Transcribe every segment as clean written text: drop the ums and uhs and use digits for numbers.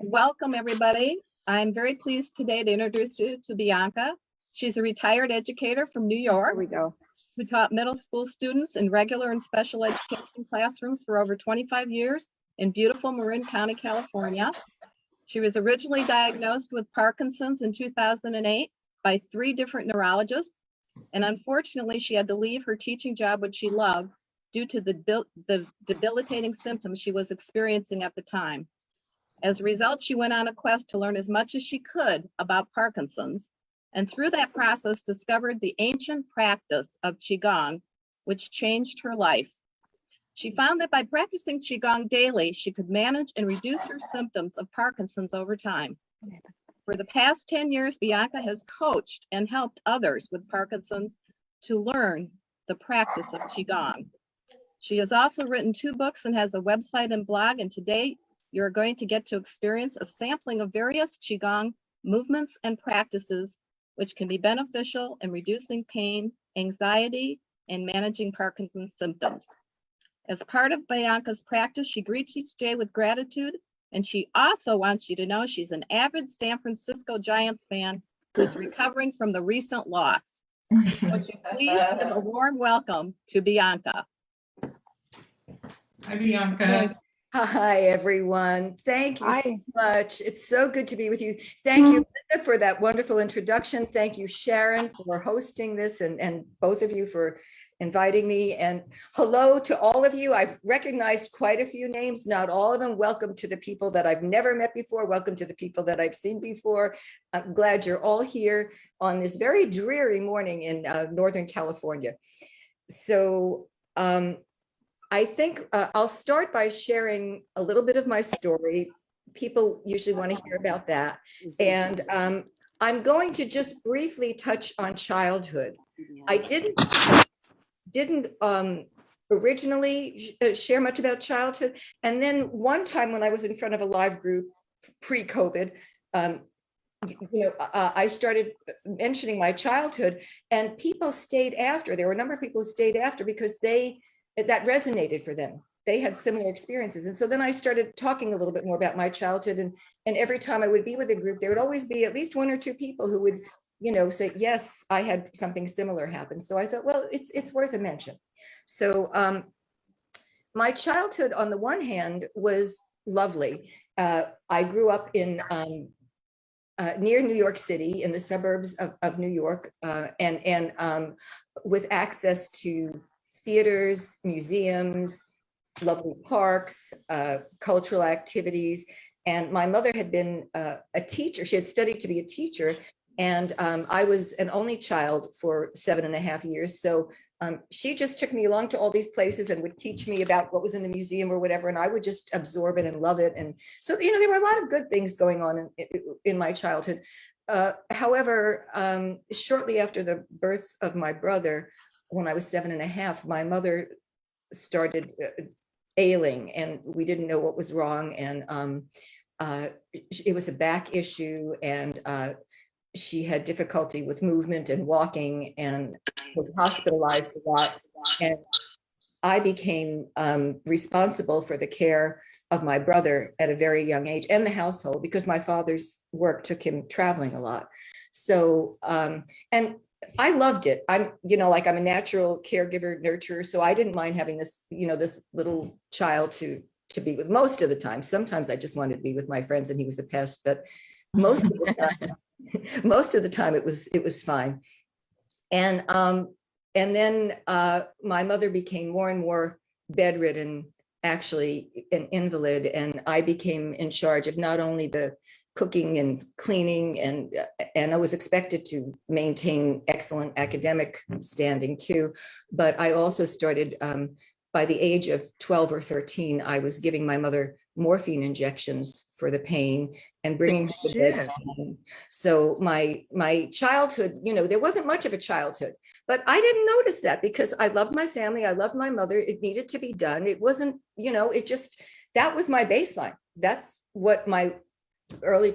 Welcome, everybody. I'm very pleased today to introduce you to Bianca. She's a retired educator from New York. There we go. Who taught middle school students in regular and special education classrooms for over 25 years in beautiful Marin County, California. She was originally diagnosed with Parkinson's in 2008 by 3 different neurologists. And unfortunately, she had to leave her teaching job, which she loved, due to the debilitating symptoms she was experiencing at the time. As a result, she went on a quest to learn as much as she could about Parkinson's, and through that process discovered the ancient practice of QiGong, which changed her life. She found that by practicing QiGong daily, she could manage and reduce her symptoms of Parkinson's over time. For the past 10 years, Bianca has coached and helped others with Parkinson's to learn the practice of QiGong. She has also written 2 books and has a website and blog, and today you're going to get to experience a sampling of various QiGong movements and practices which can be beneficial in reducing pain, anxiety, and managing Parkinson's symptoms. As part of Bianca's practice, she greets each day with gratitude, and she also wants you to know she's an avid San Francisco Giants fan who's recovering from the recent loss. Would you please give a warm welcome to Bianca? Hi, Bianca. Hi, everyone. Thank you so much. It's so good to be with you. Thank you, Linda, for that wonderful introduction. Thank you, Sharon, for hosting this, and both of you for inviting me. And hello to all of you. I've recognized quite a few names, not all of them. Welcome to the people that I've never met before. Welcome to the people that I've seen before. I'm glad you're all here on this very dreary morning in Northern California. So, I think I'll start by sharing a little bit of my story. People usually want to hear about that. And I'm going to just briefly touch on childhood. I didn't originally share much about childhood. And then one time when I was in front of a live group pre-COVID, I started mentioning my childhood, and people stayed after. There were a number of people who stayed after because that resonated for them. They had similar experiences. And so then I started talking a little bit more about my childhood. And every time I would be with a group, there would always be at least 1 or 2 people who would, say, yes, I had something similar happen. So I thought, well, it's worth a mention. So my childhood, on the one hand, was lovely. I grew up in near New York City, in the suburbs of New York, and with access to theaters, museums, lovely parks, cultural activities. And my mother had been a teacher. She had studied to be a teacher. And I was an only child for 7.5 years. So she just took me along to all these places and would teach me about what was in the museum or whatever. And I would just absorb it and love it. And so, there were a lot of good things going on in my childhood. However, shortly after the birth of my brother, when I was 7.5, my mother started ailing, and we didn't know what was wrong. And it was a back issue, and she had difficulty with movement and walking, and was hospitalized a lot. And I became responsible for the care of my brother at a very young age, and the household, because my father's work took him traveling a lot. So, and I loved it. I'm a natural caregiver, nurturer. So I didn't mind having this, this little child to be with most of the time. Sometimes I just wanted to be with my friends and he was a pest, but most of the time it was fine. And then my mother became more and more bedridden, actually an invalid. And I became in charge of not only the cooking and cleaning, and I was expected to maintain excellent academic standing too. But I also started, by the age of 12 or 13, I was giving my mother morphine injections for the pain and bringing her to bed. So my childhood, there wasn't much of a childhood, but I didn't notice that because I loved my family. I loved my mother. It needed to be done. It wasn't, that was my baseline. That's what my early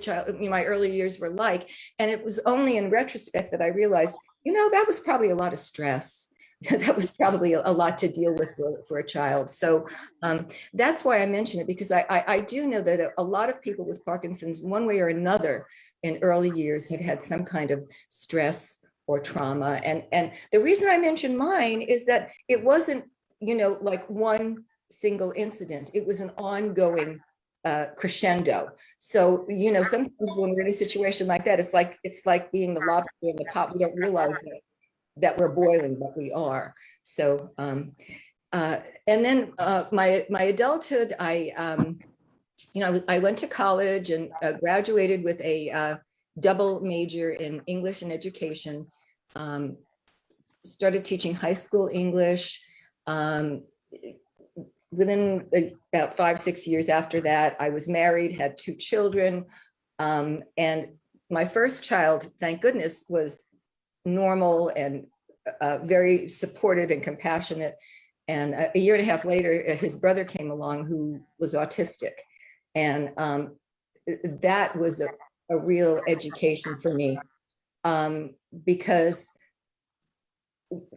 years were like. And it was only in retrospect that I realized, that was probably a lot of stress. that was probably a lot to deal with for a child. So that's why I mention it, because I do know that a lot of people with Parkinson's, one way or another, in early years have had some kind of stress or trauma. And the reason I mention mine is that it wasn't, like one single incident. It was an ongoing crescendo. So, sometimes when we're in a situation like that, it's like being the lobster in the pot. We don't realize that we're boiling, but we are. So, and then my adulthood, I went to college and graduated with a double major in English and education. Started teaching high school English. Within about 5-6 years after that, I was married, had 2 children. And my first child, thank goodness, was normal and very supportive and compassionate. And a year and a half later, his brother came along who was autistic. And that was a real education for me, because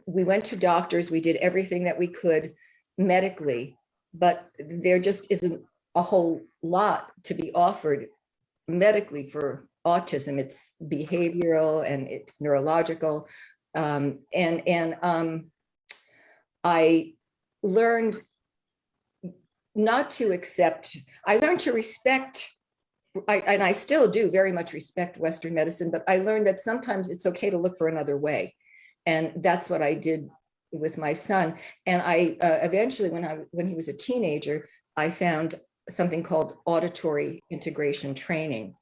we went to doctors, we did everything that we could medically, but there just isn't a whole lot to be offered medically for autism. It's behavioral and it's neurological. I learned not to accept, I learned to respect, and I still do very much respect Western medicine, but I learned that sometimes it's okay to look for another way. And that's what I did with my son. And I eventually, when he was a teenager, I found something called auditory integration training,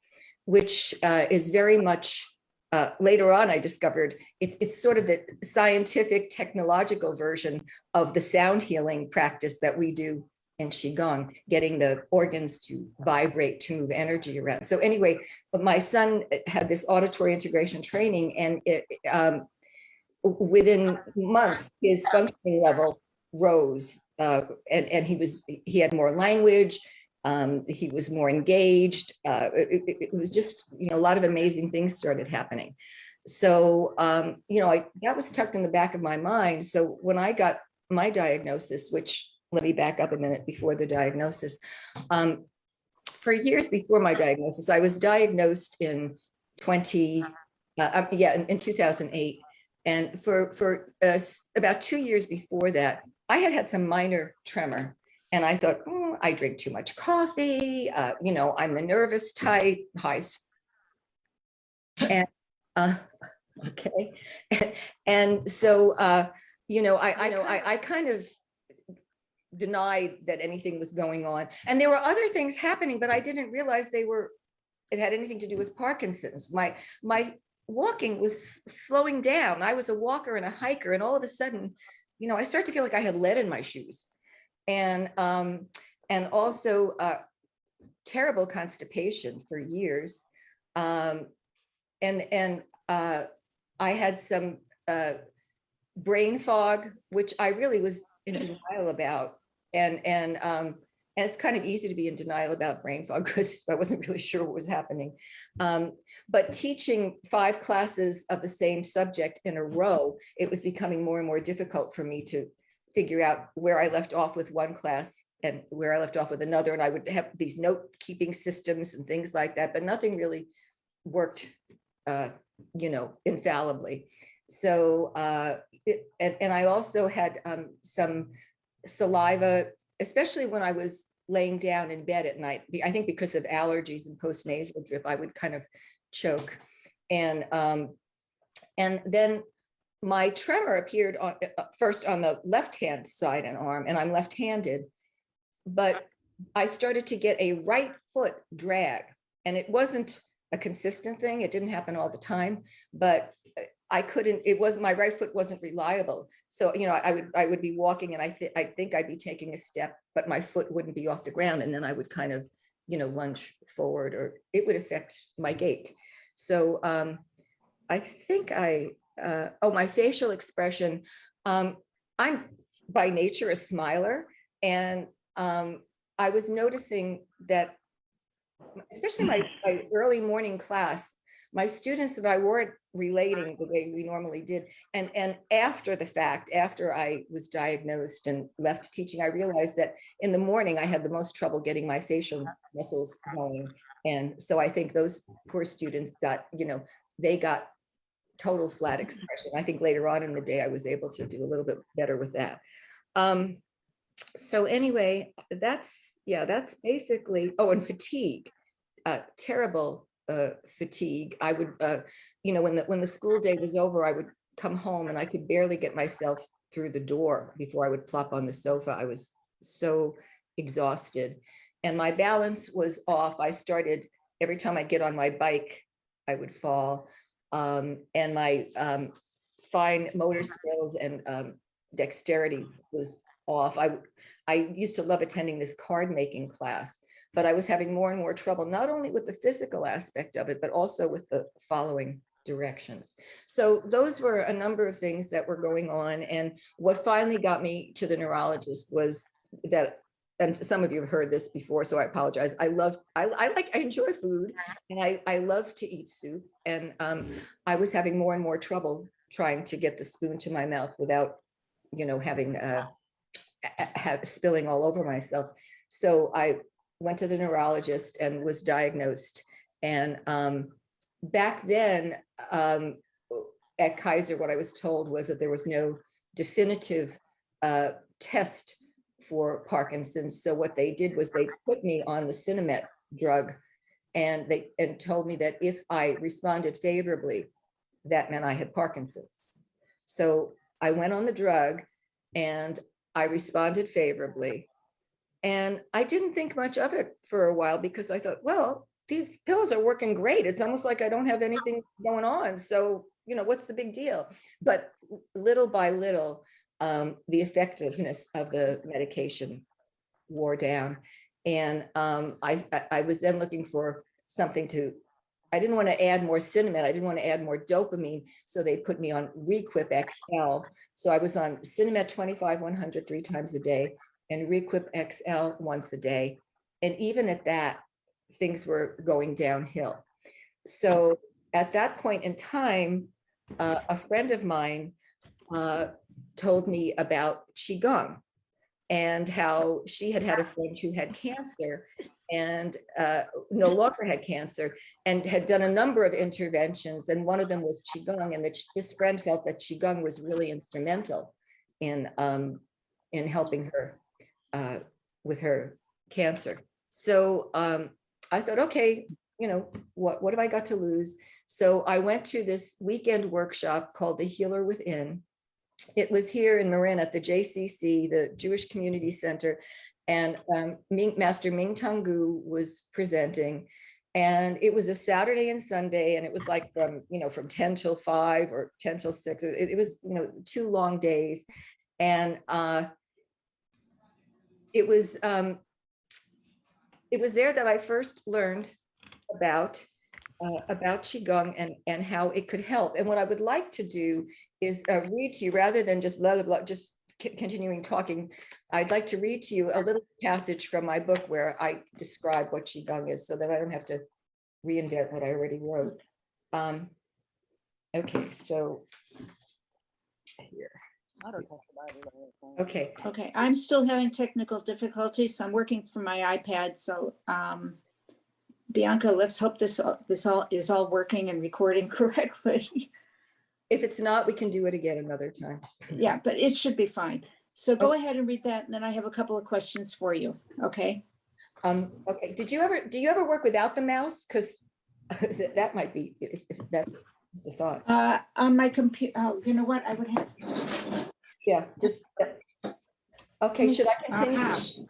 which is very much, later on I discovered it's sort of the scientific technological version of the sound healing practice that we do in QiGong, getting the organs to vibrate, to move energy around. So anyway, but my son had this auditory integration training, and within months, his functioning level rose, and he had more language. He was more engaged. It was just, a lot of amazing things started happening. So, that was tucked in the back of my mind. So when I got my diagnosis, which, let me back up a minute before the diagnosis. For years before my diagnosis, I was diagnosed in 2008. And for about 2 years before that, I had some minor tremor. And I thought, I drink too much coffee. I'm the nervous type, high. And okay. And so, I kind of denied that anything was going on. And there were other things happening, but I didn't realize it had anything to do with Parkinson's. My walking was slowing down. I was a walker and a hiker, and all of a sudden, I started to feel like I had lead in my shoes, and also terrible constipation for years, and I had some brain fog, which I really was in denial about, and it's kind of easy to be in denial about brain fog because I wasn't really sure what was happening. But teaching 5 classes of the same subject in a row, it was becoming more and more difficult for me to figure out where I left off with one class and where I left off with another. And I would have these note-keeping systems and things like that, but nothing really worked, infallibly. So, and I also had some saliva, especially when I was laying down in bed at night. I think because of allergies and postnasal drip, I would kind of choke. And then my tremor appeared first on the left-hand side and arm, and I'm left-handed, but I started to get a right foot drag, and it wasn't a consistent thing. It didn't happen all the time, but my right foot wasn't reliable. So, I would be walking, and I think I'd be taking a step, but my foot wouldn't be off the ground. And then I would kind of, lunge forward, or it would affect my gait. So I think my facial expression, I'm by nature a smiler. And I was noticing that, especially my early morning class, my students and I weren't relating the way we normally did. And after the fact, after I was diagnosed and left teaching, I realized that in the morning I had the most trouble getting my facial muscles going. And so I think those poor students got, they got total flat expression. I think later on in the day, I was able to do a little bit better with that. So anyway, that's basically, oh, and fatigue, terrible fatigue. I would, when the school day was over, I would come home and I could barely get myself through the door before I would plop on the sofa. I was so exhausted and my balance was off. I started, every time I'd get on my bike, I would fall. And my fine motor skills and dexterity was off. I used to love attending this card making class, but I was having more and more trouble, not only with the physical aspect of it, but also with the following directions. So those were a number of things that were going on. And what finally got me to the neurologist was that, and some of you have heard this before, so I apologize. I enjoy food and I love to eat soup. And I was having more and more trouble trying to get the spoon to my mouth without, having spilling all over myself. So I went to the neurologist and was diagnosed. And back then at Kaiser, what I was told was that there was no definitive test for Parkinson's. So what they did was they put me on the Sinemet drug and told me that if I responded favorably, that meant I had Parkinson's. So I went on the drug and I responded favorably. And I didn't think much of it for a while because I thought, well, these pills are working great. It's almost like I don't have anything going on. So, what's the big deal? But little by little, the effectiveness of the medication wore down. And I was then looking for something I didn't want to add more Sinemet. I didn't want to add more dopamine. So they put me on Requip XL. So I was on Sinemet 25/100 3 times a day and Requip XL once a day. And even at that, things were going downhill. So at that point in time, a friend of mine told me about QiGong and how she had a friend who had cancer and no longer had cancer and had done a number of interventions. And one of them was QiGong, and that this friend felt that QiGong was really instrumental in helping her with her cancer. So I thought, okay, what have I got to lose? So I went to this weekend workshop called The Healer Within. It was here in Marin at the JCC, the Jewish Community Center, and Master Ming Tangu was presenting. And it was a Saturday and Sunday, and it was like from 10 till 5 or 10 till 6. It was 2 long days, and it was there that I first learned about QiGong and how it could help. And what I would like to do is read to you, rather than just blah, blah, blah, just continuing talking. I'd like to read to you a little passage from my book where I describe what QiGong is so that I don't have to reinvent what I already wrote. Okay, so here. Okay. Okay, I'm still having technical difficulties, so I'm working from my iPad. So Bianca, let's hope this all is all working and recording correctly. If it's not, we can do it again another time. Yeah, but it should be fine. So go ahead and read that, and then I have a couple of questions for you. Okay. Okay. Do you ever work without the mouse? Because that might be if that was the thought. On my computer. Oh, you know what? I would have. Yeah. Just. Okay. Should I continue?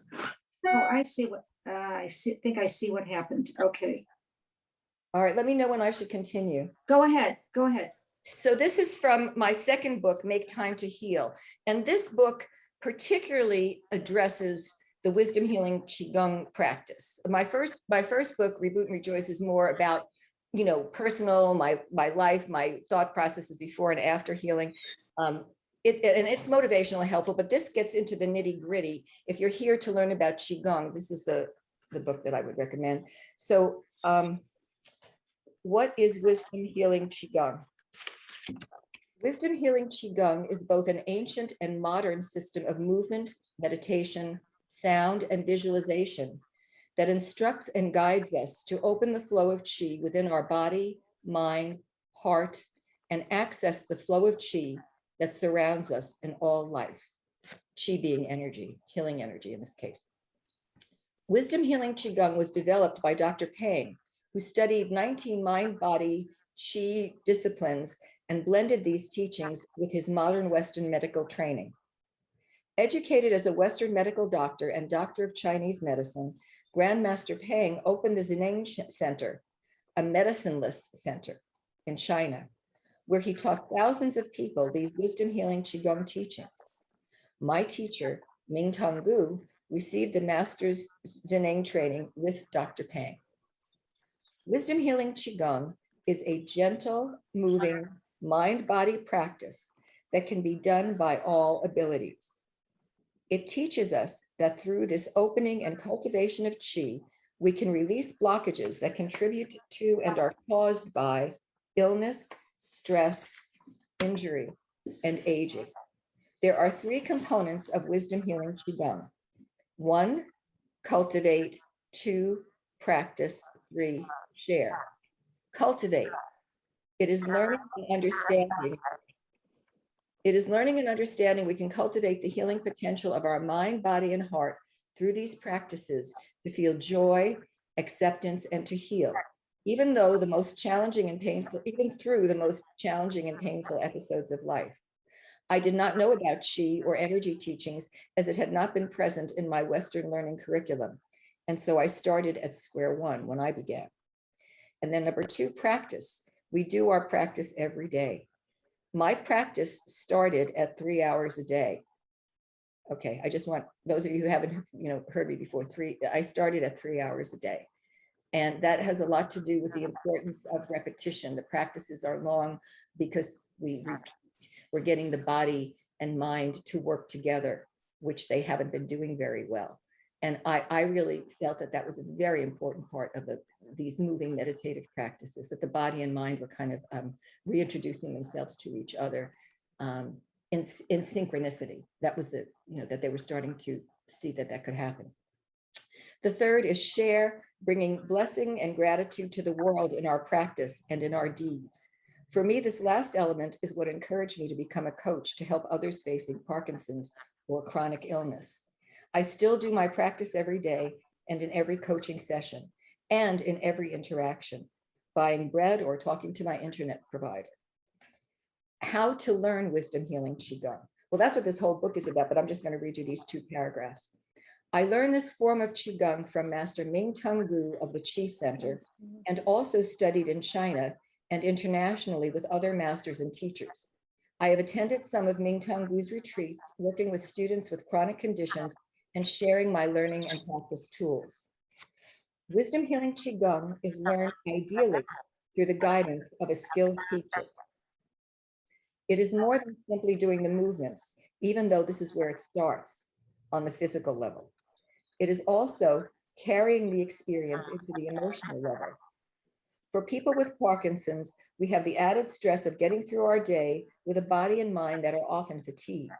Oh, I see what. Think I see what happened. Okay. All right. Let me know when I should continue. Go ahead. Go ahead. So this is from my second book, Make Time to Heal. And this book particularly addresses the wisdom healing QiGong practice. My first book, Reboot and Rejoice, is more about, personal, my life, my thought processes before and after healing. And it's motivational and helpful, but this gets into the nitty gritty. If you're here to learn about QiGong, this is the book that I would recommend. So what is wisdom healing QiGong? Wisdom healing QiGong is both an ancient and modern system of movement, meditation, sound, and visualization that instructs and guides us to open the flow of qi within our body, mind, heart, and access the flow of qi that surrounds us in all life. Qi being energy, healing energy in this case. Wisdom healing QiGong was developed by Dr. Pang, who studied 19 mind-body qi disciplines and blended these teachings with his modern Western medical training. Educated as a Western medical doctor and doctor of Chinese medicine, Grandmaster Pang opened the Zineng Center, a medicineless center in China, where he taught thousands of people these wisdom healing QiGong teachings. My teacher, Ming Tong Gu, received the master's Zineng training with Dr. Pang. Wisdom healing QiGong is a gentle, moving, mind-body practice that can be done by all abilities. It teaches us that through this opening and cultivation of qi, we can release blockages that contribute to and are caused by illness, stress, injury, and aging. There are 3 components of wisdom healing QiGong. 1, cultivate. 2, practice. 3, share. Cultivate. It is learning and understanding. It is learning and understanding we can cultivate the healing potential of our mind, body, and heart through these practices to feel joy, acceptance, and to heal, even through the most challenging and painful episodes of life. I did not know about qi or energy teachings as it had not been present in my Western learning curriculum. And so I started at square one when I began. And then number 2, practice. We do our practice every day. My practice started at 3 hours a day. Okay, I just want those of you who haven't heard me before, I started at 3 hours a day. And that has a lot to do with the importance of repetition. The practices are long because we're getting the body and mind to work together, which they haven't been doing very well. And I really felt that that was a very important part of these moving meditative practices, that the body and mind were kind of reintroducing themselves to each other in synchronicity. That was that they were starting to see that could happen. The 3rd is share, bringing blessing and gratitude to the world in our practice and in our deeds. For me, this last element is what encouraged me to become a coach to help others facing Parkinson's or chronic illness. I still do my practice every day and in every coaching session and in every interaction, buying bread or talking to my internet provider. How to learn wisdom healing QiGong. Well, that's what this whole book is about, but I'm just going to read you these 2 paragraphs. I learned this form of QiGong from Master Ming Tong Gu of the Qi Center and also studied in China and internationally with other masters and teachers. I have attended some of Ming Tong Gu's retreats, working with students with chronic conditions and sharing my learning and practice tools. Wisdom healing QiGong is learned ideally through the guidance of a skilled teacher. It is more than simply doing the movements, even though this is where it starts on the physical level. It is also carrying the experience into the emotional level. For people with Parkinson's, we have the added stress of getting through our day with a body and mind that are often fatigued.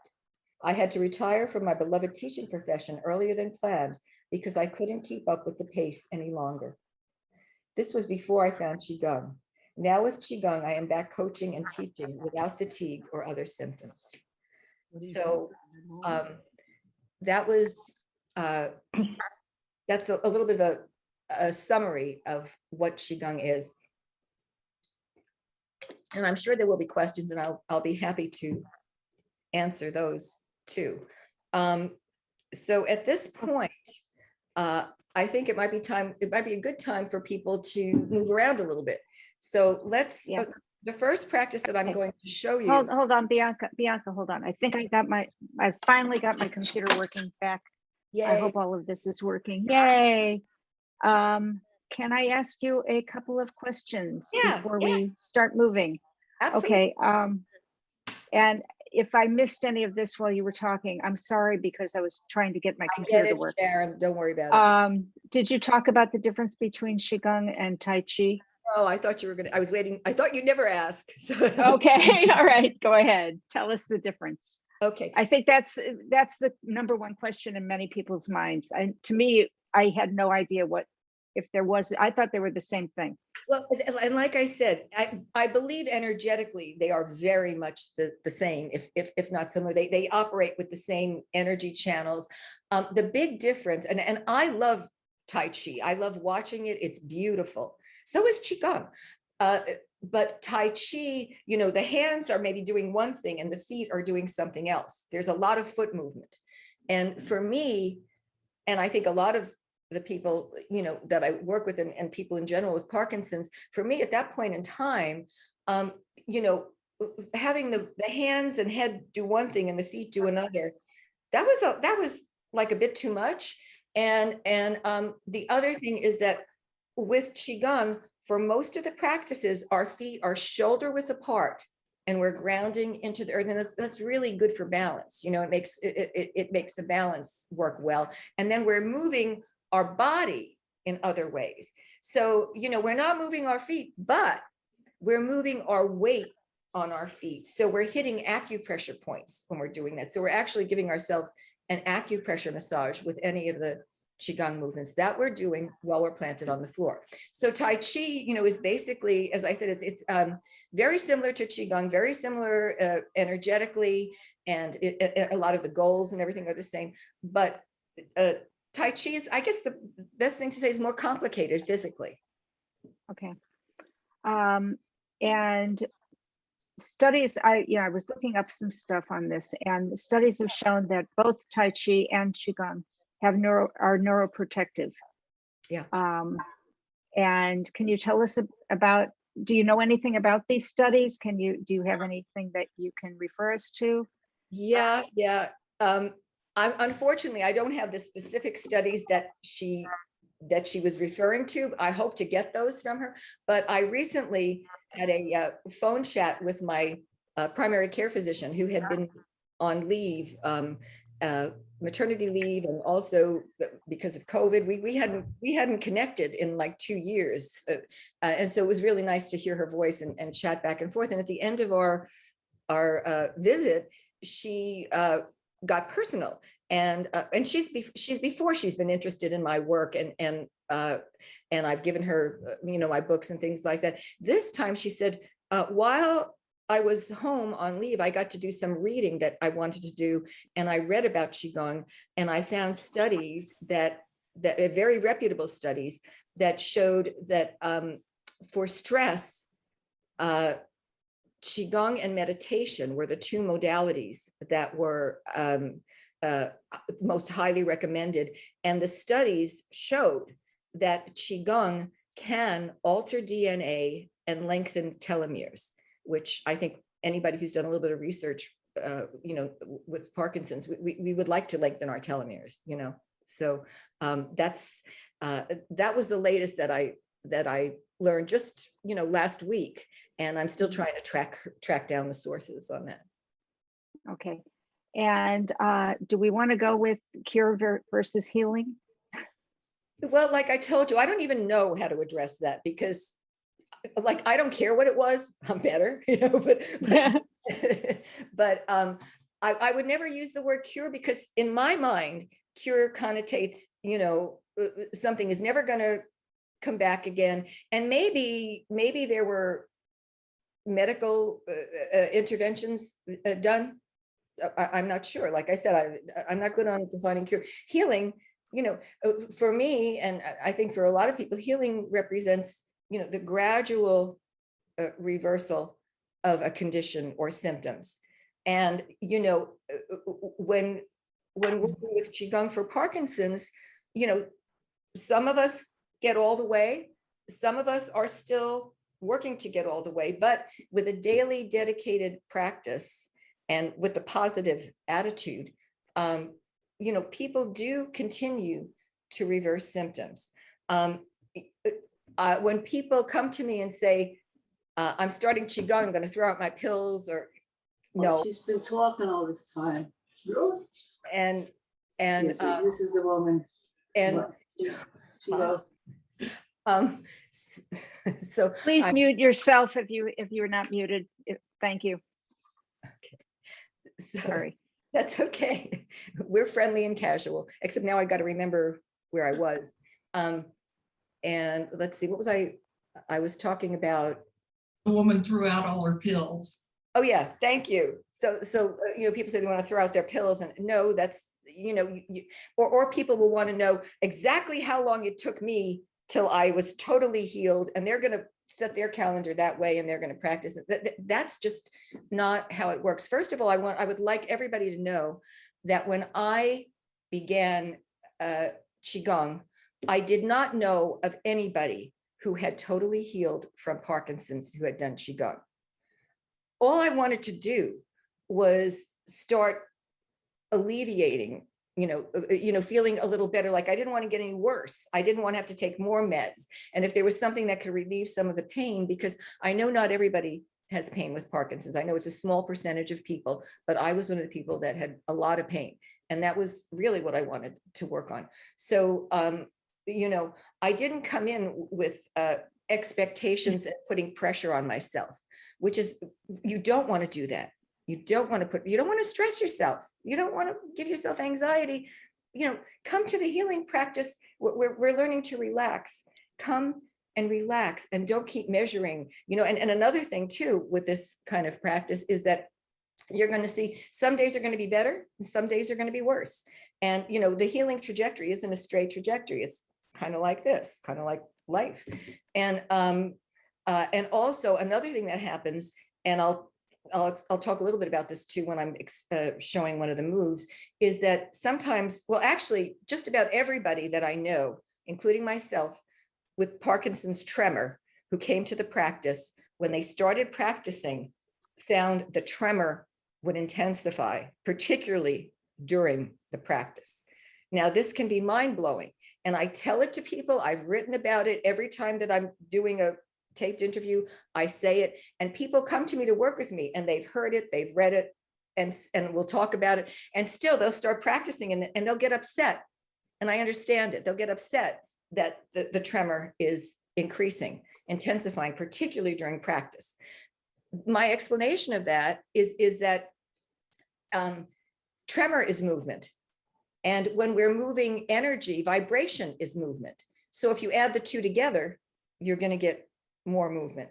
I had to retire from my beloved teaching profession earlier than planned because I couldn't keep up with the pace any longer. This was before I found QiGong. Now with QiGong, I am back coaching and teaching without fatigue or other symptoms. So that was, that's a little bit of a summary of what QiGong is. And I'm sure there will be questions and I'll be happy to answer those too. So at this point, I think it might be a good time for people to move around a little bit. So let's, the first practice that I'm going to show you. Hold on, Bianca, hold on. I think I finally got my computer working back. Yay. I hope all of this is working. Yay. Can I ask you a couple of questions before we start moving? Absolutely. Okay. And if I missed any of this while you were talking, I'm sorry because I was trying to get my computer to work. Sharon, don't worry about it. Did you talk about the difference between QiGong and Tai Chi? Oh, I thought you were I was waiting. I thought you'd never ask. So- Okay, all right, go ahead. Tell us the difference. Okay. I think that's the number one question in many people's minds. To me, I had no idea if there was, I thought they were the same thing. Well, and like I said, I believe energetically they are very much the same, if not similar. They operate with the same energy channels. The big difference, and I love Tai Chi. I love watching it. It's beautiful. So is Qigong. But Tai Chi, the hands are maybe doing one thing and the feet are doing something else. There's a lot of foot movement. And for me, and I think a lot of the people, that I work with and people in general with Parkinson's, for me at that point in time, having the hands and head do one thing and the feet do another, that was like a bit too much. And the other thing is that with Qigong, for most of the practices, our feet are shoulder width apart and we're grounding into the earth. And that's really good for balance. It makes the balance work well. And then we're moving our body in other ways. So, we're not moving our feet, but we're moving our weight on our feet. So we're hitting acupressure points when we're doing that. So we're actually giving ourselves an acupressure massage with any of the Qigong movements that we're doing while we're planted on the floor. So Tai Chi, is basically, as I said, it's very similar to Qigong, very similar energetically, and a lot of the goals and everything are the same. But Tai Chi is, I guess the best thing to say, is more complicated physically. Okay. And studies, I was looking up some stuff on this, and studies have shown that both Tai Chi and Qigong are neuroprotective. Yeah. And can you tell us about, do you know anything about these studies? Do you have anything that you can refer us to? Yeah. Unfortunately, I don't have the specific studies that she was referring to. I hope to get those from her. But I recently had a phone chat with my primary care physician, who had been on leave, maternity leave, and also because of COVID, we hadn't connected in like 2 years, and so it was really nice to hear her voice and chat back and forth. And at the end of our visit, she got personal, and she's been interested in my work, and I've given her my books and things like that. This time she said, while I was home on leave, I got to do some reading that I wanted to do, and I read about Qigong, and I found studies that very reputable studies that showed that for stress, Qigong and meditation were the two modalities that were most highly recommended. And the studies showed that Qigong can alter DNA and lengthen telomeres, which I think anybody who's done a little bit of research, with Parkinson's, we would like to lengthen our telomeres, So that was the latest that I learned just, last week. And I'm still trying to track down the sources on that. Okay. And do we want to go with cure versus healing? Well, like I told you, I don't even know how to address that, because I don't care what it was, I'm better, but I would never use the word cure, because in my mind, cure connotates, something is never going to come back again. And maybe there were medical interventions done. I'm not sure. Like I said, I'm not good on defining cure. Healing, for me, and I think for a lot of people, healing represents, the gradual reversal of a condition or symptoms. And, when working with Qigong for Parkinson's, some of us get all the way, some of us are still working to get all the way, but with a daily dedicated practice and with a positive attitude, people do continue to reverse symptoms. When people come to me and say, I'm starting Qigong, I'm going to throw out my pills, or no. She's been talking all this time. And Yes, this is the woman. and She goes, So Please I- mute yourself if you're not muted. Thank you. so Sorry. that's okay. We're friendly and casual, except now I got to remember where I was. And let's see, what was I was talking about. The woman threw out all her pills. Oh yeah, thank you. So people say they want to throw out their pills, and no, that's or people will want to know exactly how long it took me till I was totally healed, and they're going to set their calendar that way, and they're going to practice it. That's just not how it works. First of all, I would like everybody to know that when I began QiGong, I did not know of anybody who had totally healed from Parkinson's who had done QiGong. All I wanted to do was start alleviating, feeling a little better. Like I didn't want to get any worse. I didn't want to have to take more meds. And if there was something that could relieve some of the pain, because I know not everybody has pain with Parkinson's. I know it's a small percentage of people, but I was one of the people that had a lot of pain. And that was really what I wanted to work on. So, I didn't come in with expectations and putting pressure on myself, which is, you don't want to do that. You don't want to stress yourself. You don't want to give yourself anxiety. Come to the healing practice. We're learning to relax. Come and relax, and don't keep measuring, and another thing too, with this kind of practice is that you're going to see some days are going to be better and some days are going to be worse. And, the healing trajectory isn't a straight trajectory. It's kind of like this, kind of like life. And also another thing that happens, and I'll talk a little bit about this too when I'm showing one of the moves, is that sometimes, well, actually just about everybody that I know, including myself, with Parkinson's tremor, who came to the practice, when they started practicing, found the tremor would intensify, particularly during the practice. Now, this can be mind-blowing. And I tell it to people, I've written about it every time that I'm doing a taped interview, I say it, and people come to me to work with me, and they've heard it, they've read it, and we'll talk about it. And still they'll start practicing and they'll get upset. And I understand it. They'll get upset that the tremor is increasing, intensifying, particularly during practice. My explanation of that is that tremor is movement. And when we're moving energy, vibration is movement. So if you add the two together, you're going to get more movement.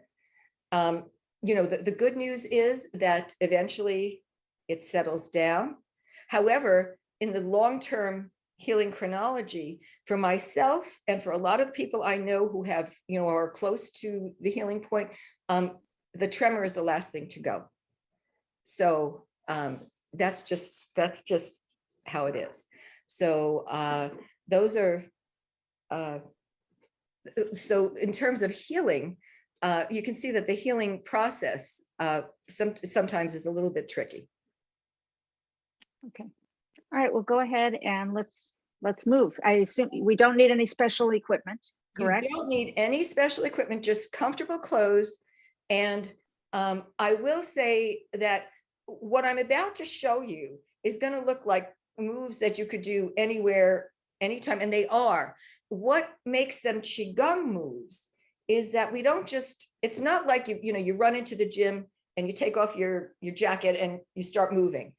The good news is that eventually it settles down. However, in the long-term healing chronology, for myself and for a lot of people I know who have, are close to the healing point, the tremor is the last thing to go. So that's just how it is. So those are, so in terms of healing, you can see that the healing process sometimes is a little bit tricky. Okay. All right, well, go ahead and let's move. I assume we don't need any special equipment, correct? You don't need any special equipment, just comfortable clothes. And I will say that what I'm about to show you is going to look like moves that you could do anywhere, anytime, and they are. What makes them QiGong moves is that we don't just, it's not like you run into the gym and you take off your jacket and you start moving.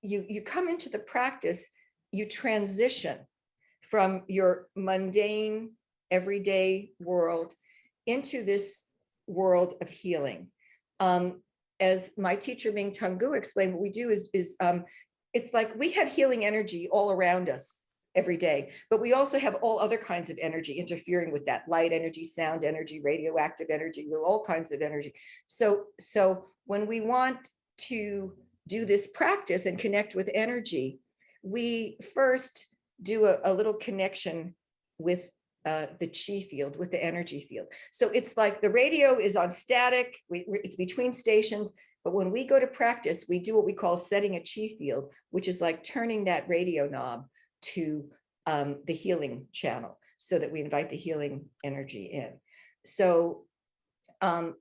You come into the practice, you transition from your mundane, everyday world into this world of healing. As my teacher Ming Tungu explained, what we do is it's like we have healing energy all around us every day, but we also have all other kinds of energy interfering with that: light energy, sound energy, radioactive energy, all kinds of energy. So when we want to do this practice and connect with energy, we first do a little connection with the chi field, with the energy field. So it's like the radio is on static, it's between stations, but when we go to practice, we do what we call setting a chi field, which is like turning that radio knob to the healing channel, so that we invite the healing energy in. So I'm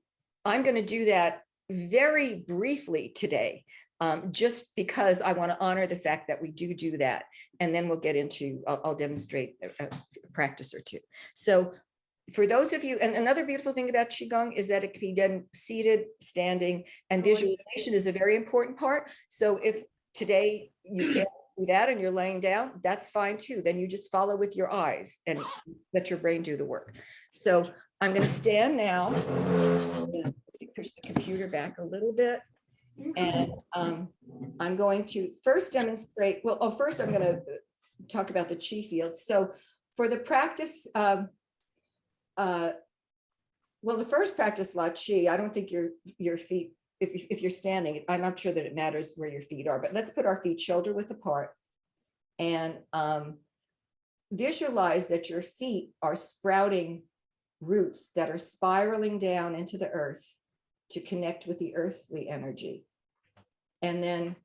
going to do that very briefly today, just because I want to honor the fact that we do that. And then we'll get into, I'll demonstrate a practice or two. So for those of you, and another beautiful thing about Qigong is that it can be done seated, standing, and visualization is a very important part. So if today you can't do that and you're laying down, that's fine too. Then you just follow with your eyes and let your brain do the work. So I'm going to stand now. Let's see, push the computer back a little bit. And I'm going to first demonstrate, well, first I'm going to talk about the chi field. So for the practice, well, the first practice, La Chi, I don't think your feet, if you're standing, I'm not sure that it matters where your feet are, but let's put our feet shoulder width apart and visualize that your feet are sprouting roots that are spiraling down into the earth to connect with the earthly energy. And then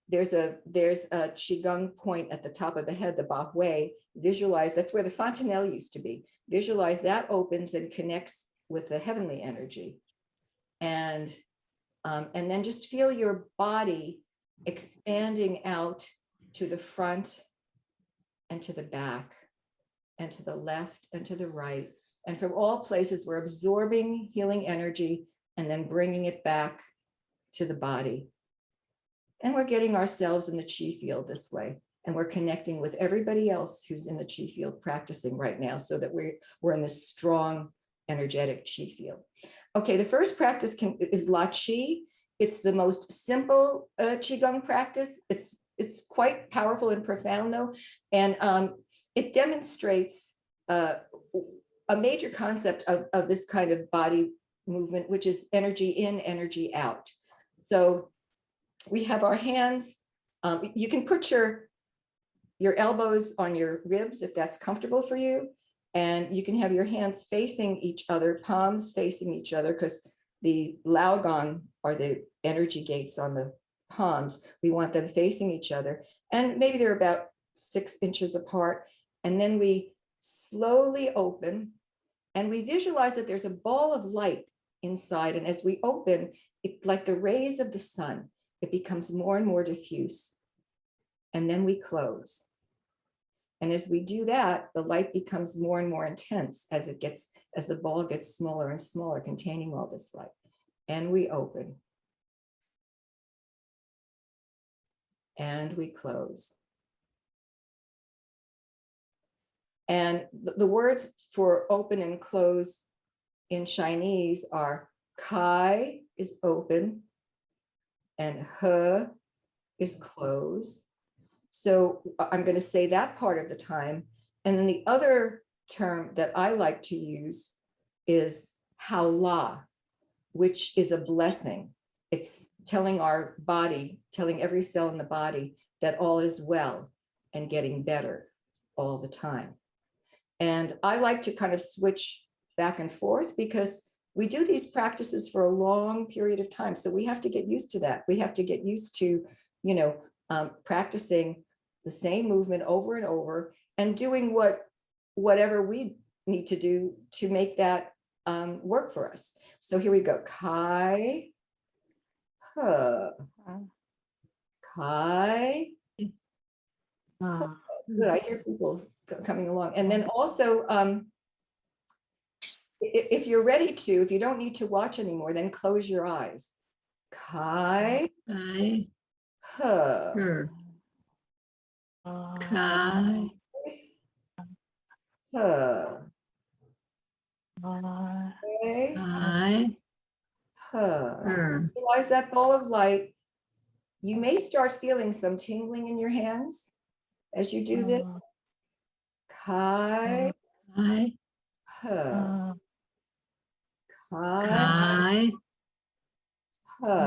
there's a Qigong point at the top of the head, the Ba Hui. Visualize, that's where the fontanelle used to be. Visualize that opens and connects with the heavenly energy. And then just feel your body expanding out to the front and to the back and to the left and to the right. And from all places, we're absorbing healing energy and then bringing it back to the body. And we're getting ourselves in the chi field this way. And we're connecting with everybody else who's in the chi field practicing right now so that we're in this strong, energetic chi field. Okay, the first practice is La Chi. It's the most simple Qigong practice. It's quite powerful and profound though. And it demonstrates a major concept of this kind of body movement, which is energy in, energy out. So we have our hands, you can put your elbows on your ribs if that's comfortable for you. And you can have your hands facing each other, palms facing each other, because the Lao Gong are the energy gates on the palms. We want them facing each other. And maybe they're about 6 inches apart. And then we slowly open and we visualize that there's a ball of light inside. And as we open, it, like the rays of the sun, it becomes more and more diffuse. And then we close. And as we do that, the light becomes more and more intense as the ball gets smaller and smaller, containing all this light. And we open. And we close. And the words for open and close in Chinese are Kai is open and He is close. So I'm going to say that part of the time. And then the other term that I like to use is Hao La, which is a blessing. It's telling our body, telling every cell in the body that all is well and getting better all the time. And I like to kind of switch back and forth because we do these practices for a long period of time. So we have to get used to that. We have to get used to, practicing the same movement over and over and doing whatever we need to do to make that work for us. So here we go. Kai, He, Kai. Good, I hear people coming along. And then also, if you're ready to, if you don't need to watch anymore, then close your eyes. Kai, Kai, He, her, Kai, He, okay, Kai, He. her, Visualize that ball of light. You may start feeling some tingling in your hands as you do this. Kai, Kai, He, Kai, Kai, He,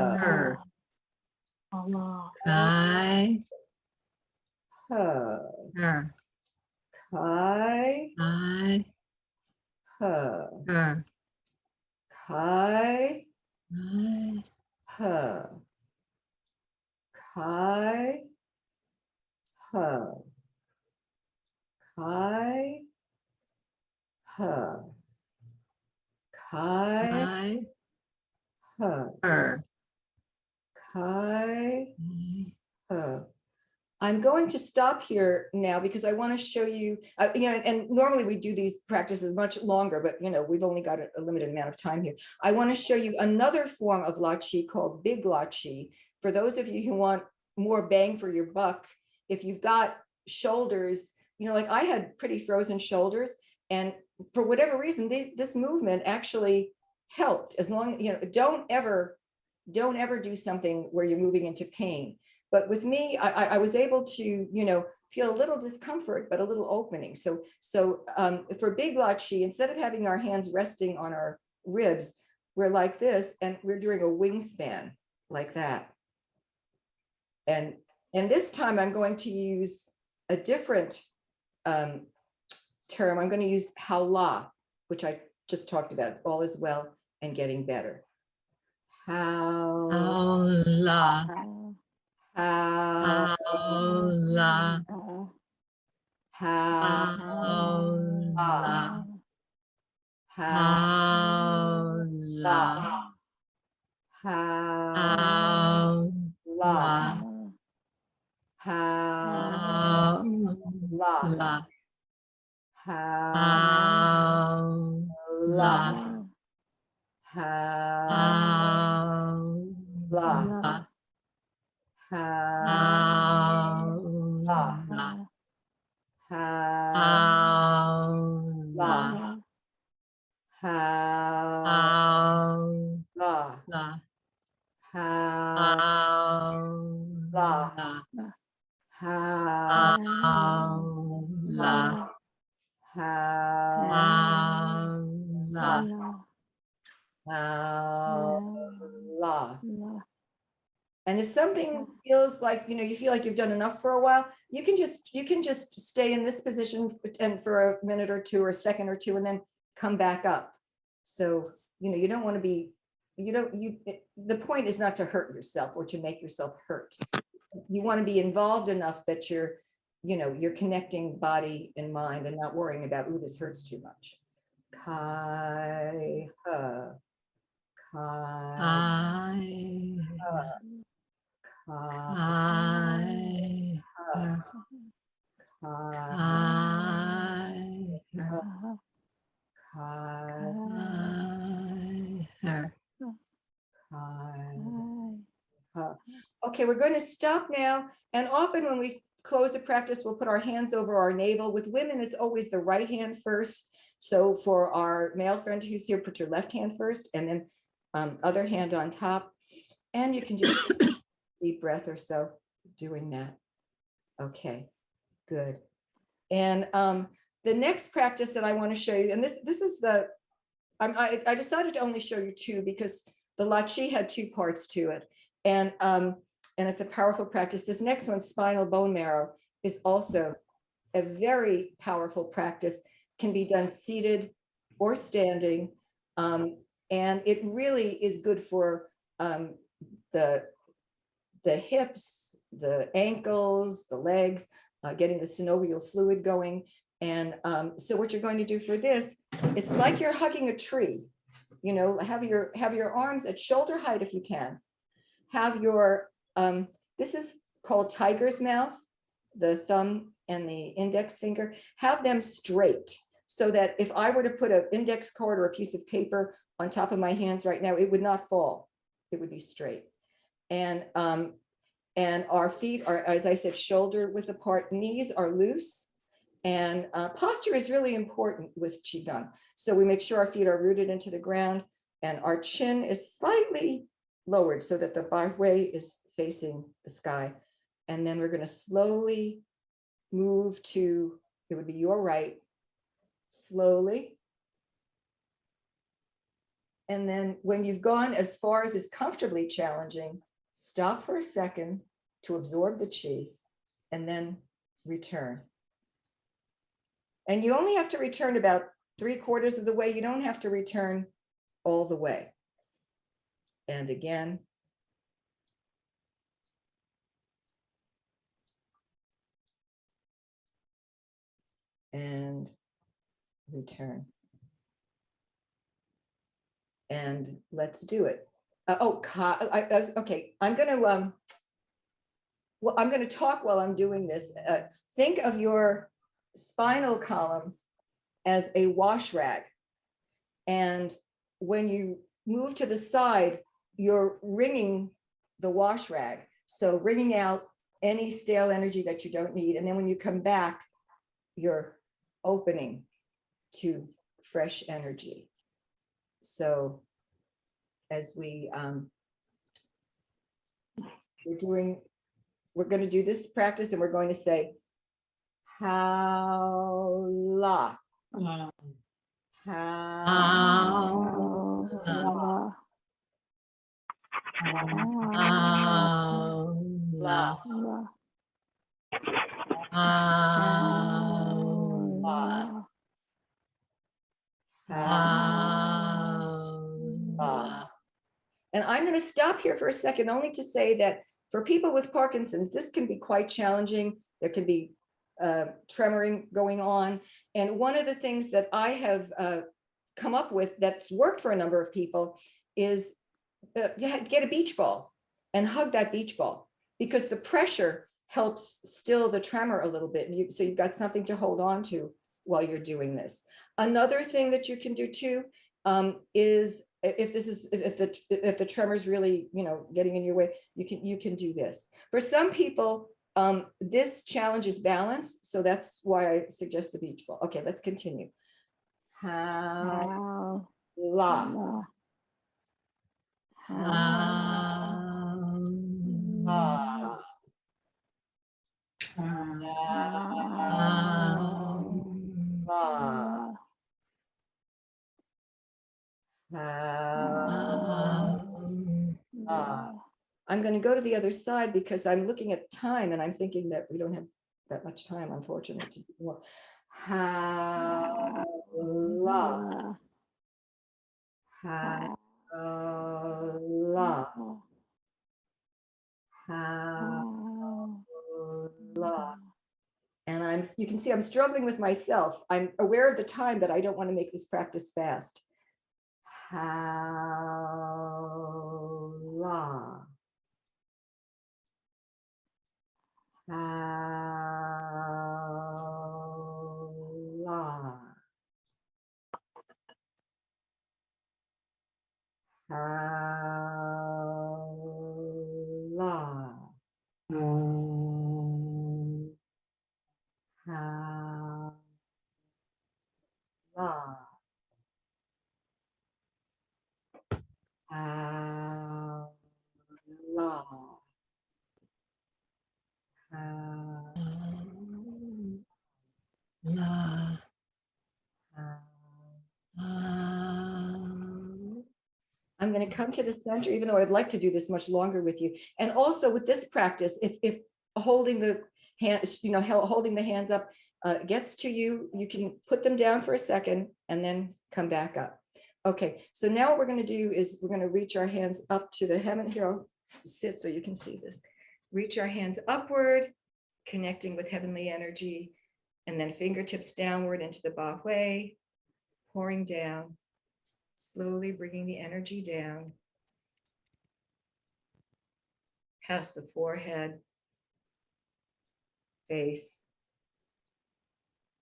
her, Kai, He, her, Kai, Kai, He, her, Kai, Kai, He, Kai, He, Kai, He, Kai, Kai, He, her, Kai, He. I'm going to stop here now because I want to show you, and normally we do these practices much longer, but we've only got a limited amount of time here. I want to show you another form of La Chi called Big La Chi. For those of you who want more bang for your buck, if you've got shoulders, like I had pretty frozen shoulders, and for whatever reason, this movement actually helped. As long, don't ever do something where you're moving into pain. But with me, I was able to, feel a little discomfort, but a little opening. So for Big La Chi, instead of having our hands resting on our ribs, we're like this, and we're doing a wingspan like that. And this time I'm going to use a different term. I'm going to use Haula, which I just talked about, all is well and getting better. Haula. Haula. Haula. Haula. Haula. Haula. Haula. Haula. Haula. Haula. Haula. Haula. Haula. Haula. And if something feels like, you feel like you've done enough for a while, you can just stay in this position and for a minute or two or a second or two, and then come back up. So, you don't want to be, the point is not to hurt yourself or to make yourself hurt. You want to be involved enough that you're connecting body and mind and not worrying about, ooh, this hurts too much. Kai, ha, kai, Kai. Okay, we're going to stop now. And often when we close a practice, we'll put our hands over our navel. With women, it's always the right hand first. So for our male friend who's here, put your left hand first, and then other hand on top. And you can do a deep breath or so doing that. Okay, good. And the next practice that I want to show you, and this is I decided to only show you two because the La Chi had two parts to it. And it's a powerful practice. This next one, spinal bone marrow, is also a very powerful practice, can be done seated or standing. And it really is good for the hips, the ankles, the legs, getting the synovial fluid going. And so what you're going to do for this, it's like you're hugging a tree. Have your arms at shoulder height if you can. Have your, this is called tiger's mouth, the thumb and the index finger, have them straight so that if I were to put an index card or a piece of paper on top of my hands right now, it would not fall. It would be straight. And our feet are, as I said, shoulder width apart, knees are loose. And posture is really important with QiGong. So we make sure our feet are rooted into the ground and our chin is slightly lowered so that the barway is facing the sky. And then we're going to slowly move to, it would be your right, slowly. And then when you've gone as far as is comfortably challenging, stop for a second to absorb the chi and then return. And you only have to return about 3/4 of the way. You don't have to return all the way. And again. And return. And let's do it. Okay, I'm going to well, I'm going to talk while I'm doing this. Think of your spinal column as a wash rag. And when you move to the side, you're wringing the wash rag. So wringing out any stale energy that you don't need. And then when you come back, you're opening to fresh energy. So as we're going to do this practice, and we're going to say how la, how La, la, la, And I'm going to stop here for a second only to say that for people with Parkinson's, this can be quite challenging. There can be tremoring going on. And one of the things that I have come up with that's worked for a number of people is get a beach ball and hug that beach ball, because the pressure helps still the tremor a little bit. And so you've got something to hold on to while you're doing this. Another thing that you can do too is if the tremor is really, getting in your way, you can do this. For some people, this challenges balance, so that's why I suggest the beach ball. Okay, let's continue. How la. I'm going to go to the other side because I'm looking at time and I'm thinking that we don't have that much time, unfortunately, to do more. Ha la. Ha la. Ha la. And you can see I'm struggling with myself. I'm aware of the time, but I don't want to make this practice fast. Ha la. La. La. I'm going to come to the center, even though I'd like to do this much longer with you. And also with this practice, if holding the hand, holding the hands up gets to you, you can put them down for a second and then come back up. Okay, so now what we're going to do is we're going to reach our hands up to the heaven. Here, I'll sit so you can see this. Reach our hands upward, connecting with heavenly energy, and then fingertips downward into the Ba Hui, pouring down, slowly bringing the energy down, past the forehead, face,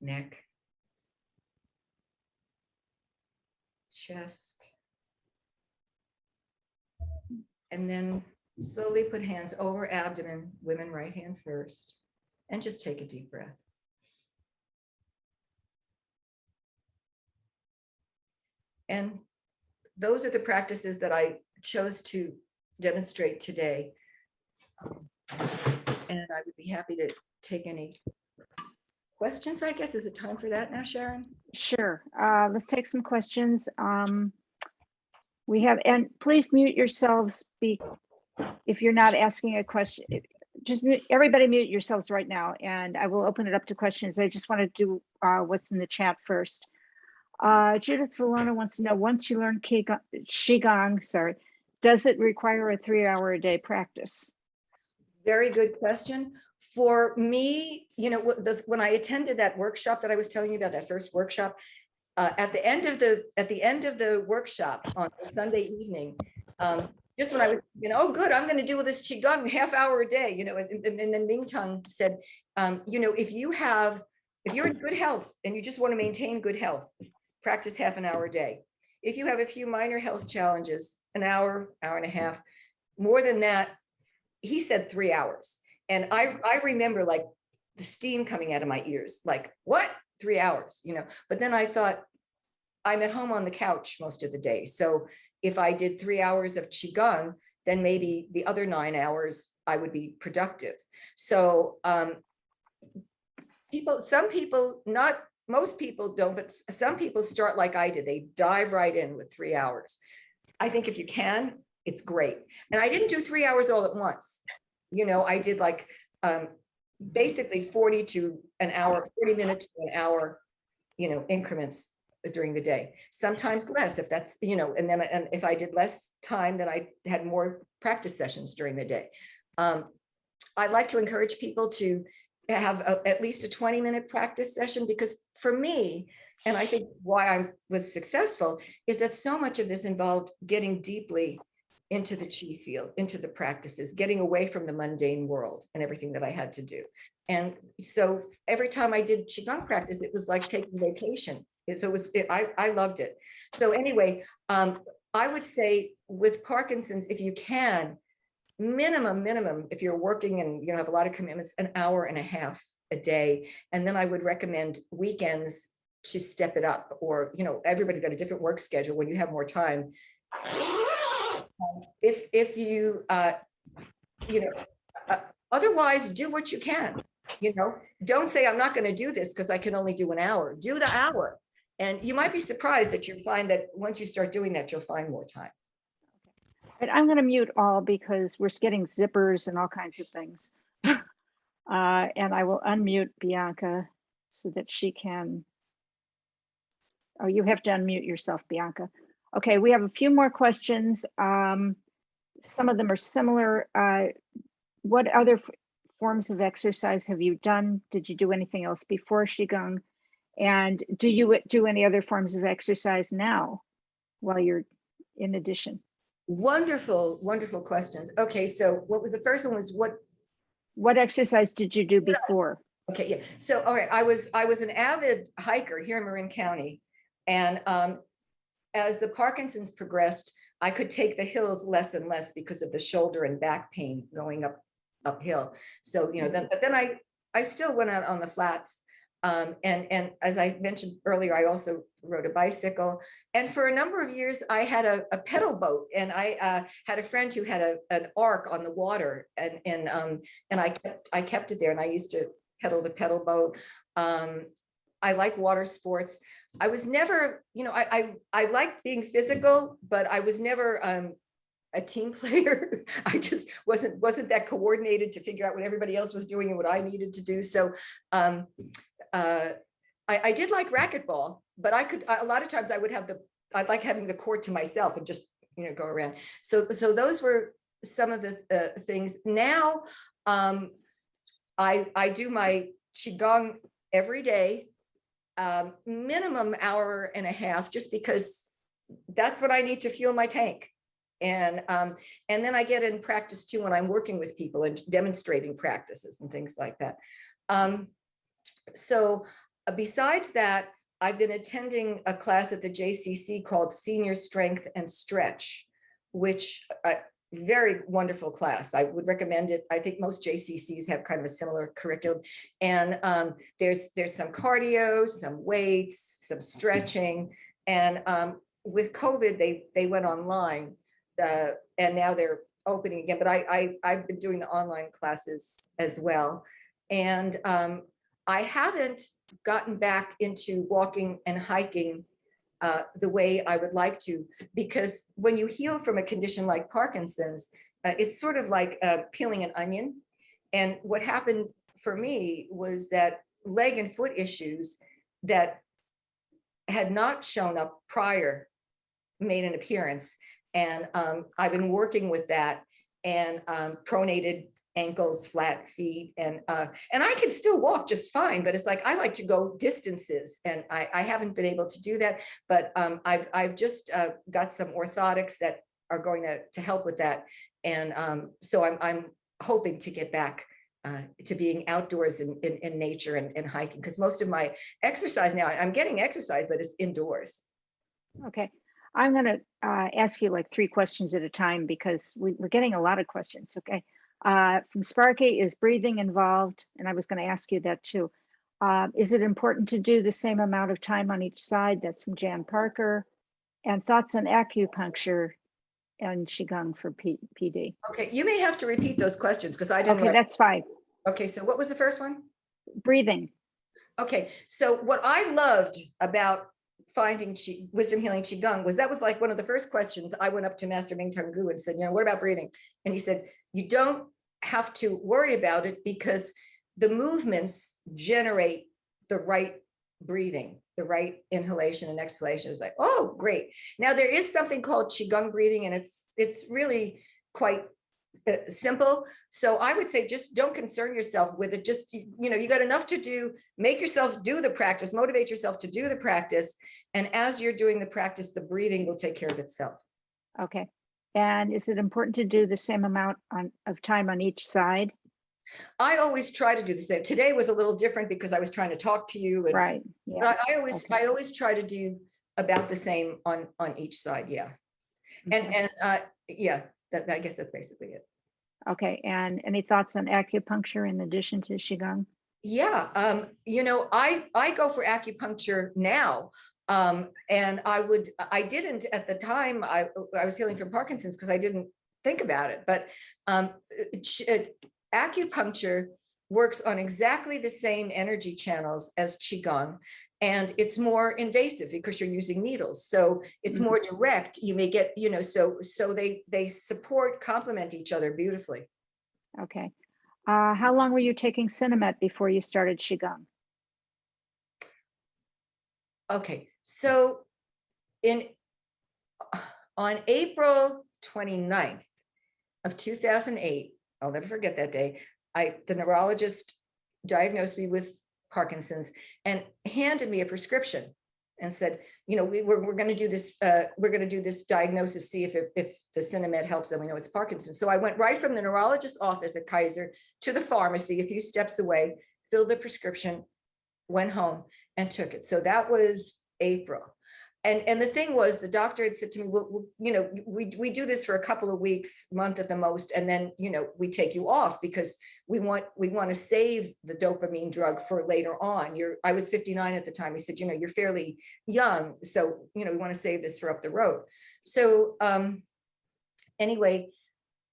neck, chest, and then slowly put hands over abdomen, women right hand first, and just take a deep breath. And those are the practices that I chose to demonstrate today. And I would be happy to take any questions, I guess. Is it time for that now, Sharon? Sure. Let's take some questions. We have, and please mute yourselves if you're not asking a question. Just everybody mute yourselves right now, and I will open it up to questions. I just want to do what's in the chat first. Judith Valona wants to know, once you learn QiGong, does it require a 3-hour-a-day practice? Very good question. For me, when I attended that workshop that I was telling you about, that first workshop, at the end of the workshop on Sunday evening, just when I was, oh, good, I'm going to do this qigong half hour a day, and then Ming Tong said, if you're in good health and you just want to maintain good health, practice half an hour a day. If you have a few minor health challenges, an hour, hour and a half, more than that, he said 3 hours. And I remember like the steam coming out of my ears, like, what? 3 hours, but then I thought, I'm at home on the couch most of the day. So if I did 3 hours of qigong, then maybe the other 9 hours I would be productive. So some people, not most people don't, but some people start like I did. They dive right in with 3 hours. I think if you can, it's great. And I didn't do 3 hours all at once. I did like basically 40 to an hour, 40 minutes to an hour, increments during the day, sometimes less if that's, and if I did less time, then I had more practice sessions during the day. I like to encourage people to have at least a 20-minute practice session, because for me, and I think why I was successful, is that so much of this involved getting deeply into the qi field, into the practices, getting away from the mundane world and everything that I had to do. And so every time I did qigong practice, it was like taking vacation. So I loved it. So anyway, I would say with Parkinson's, if you can, minimum, if you're working and you have a lot of commitments, an hour and a half a day. And then I would recommend weekends to step it up, or, everybody's got a different work schedule. When you have more time, if you, otherwise do what you can, don't say, I'm not going to do this because I can only do an hour. Do the hour. And you might be surprised that you'll find that once you start doing that, you'll find more time. But I'm going to mute all because we're getting zippers and all kinds of things. And I will unmute Bianca so that she can. Oh, you have to unmute yourself, Bianca. Okay, we have a few more questions. Some of them are similar. What other forms of exercise have you done? Did you do anything else before qigong? And do you do any other forms of exercise now while you're in addition? Wonderful, wonderful questions. Okay, so what was the first one? Was what exercise did you do before? Okay, yeah. So all right, I was an avid hiker here in Marin County, and as the Parkinson's progressed, I could take the hills less and less because of the shoulder and back pain going uphill. So but then I still went out on the flats. And as I mentioned earlier, I also rode a bicycle, and for a number of years I had a pedal boat, and I had a friend who had an ark on the water, and I kept it there, and I used to pedal the pedal boat. I like water sports. I was never, I liked being physical, but I was never a team player. I just wasn't that coordinated to figure out what everybody else was doing and what I needed to do. So I did like racquetball, but a lot of times I'd like having the court to myself and just, go around. So those were some of the things. Now I do my qigong every day, minimum hour and a half, just because that's what I need to fuel my tank. And then I get in practice too when I'm working with people and demonstrating practices and things like that. So besides that, I've been attending a class at the JCC called Senior Strength and Stretch, which very wonderful class. I would recommend it. I think most JCCs have kind of a similar curriculum. And there's some cardio, some weights, some stretching. And with COVID, they went online. And now they're opening again, but I've been doing the online classes as well. And I haven't gotten back into walking and hiking the way I would like to, because when you heal from a condition like Parkinson's, it's sort of like peeling an onion. And what happened for me was that leg and foot issues that had not shown up prior made an appearance. And I've been working with that, and pronated ankles, flat feet, and I can still walk just fine, but it's like I like to go distances, and I haven't been able to do that. But I've just got some orthotics that are going to help with that. And so I'm hoping to get back to being outdoors in nature and hiking, because most of my exercise now, I'm getting exercise, but it's indoors. Okay, I'm going to ask you like 3 questions at a time because we're getting a lot of questions. Okay, from Sparky, is breathing involved? And I was going to ask you that too. Is it important to do the same amount of time on each side? That's from Jan Parker. And thoughts on acupuncture and QiGong for PD. Okay, you may have to repeat those questions because I didn't. Okay, that's fine. Okay, so what was the first one? Breathing. Okay, so what I loved about finding wisdom healing qigong was that was like one of the first questions. I went up to Master Ming Tung Gu and said, what about breathing? And he said, you don't have to worry about it because the movements generate the right breathing, the right inhalation and exhalation. It was like, oh, great. Now there is something called qigong breathing, and it's really quite simple. So I would say just don't concern yourself with it. Just, you got enough to do. Make yourself do the practice, motivate yourself to do the practice. And as you're doing the practice, the breathing will take care of itself. Okay. And is it important to do the same amount of time on each side? I always try to do the same. Today was a little different because I was trying to talk to you. And, Right. Yeah. but I always try to do about the same on each side. Yeah. Okay. And yeah, I guess that's basically it. Okay. And any thoughts on acupuncture in addition to qigong? Yeah. I go for acupuncture now. And I didn't at the time. I was healing from Parkinson's because I didn't think about it. But acupuncture works on exactly the same energy channels as qigong, and it's more invasive because you're using needles, so it's more direct. You may get, so they complement each other beautifully. Okay. How long were you taking Cinemet before you started qigong? Okay, so on April 29th of 2008, I'll never forget that day, the neurologist diagnosed me with Parkinson's and handed me a prescription and said, we're going to do this. We're going to do this diagnosis, see if the Cinemet helps them. We know it's Parkinson's. So I went right from the neurologist's office at Kaiser to the pharmacy a few steps away, filled the prescription, went home and took it. So that was April. And the thing was, the doctor had said to me, well, we do this for a couple of weeks, month at the most, and then, we take you off because we want to save the dopamine drug for later on. I was 59 at the time. He said, you're fairly young, so, we want to save this for up the road. So anyway,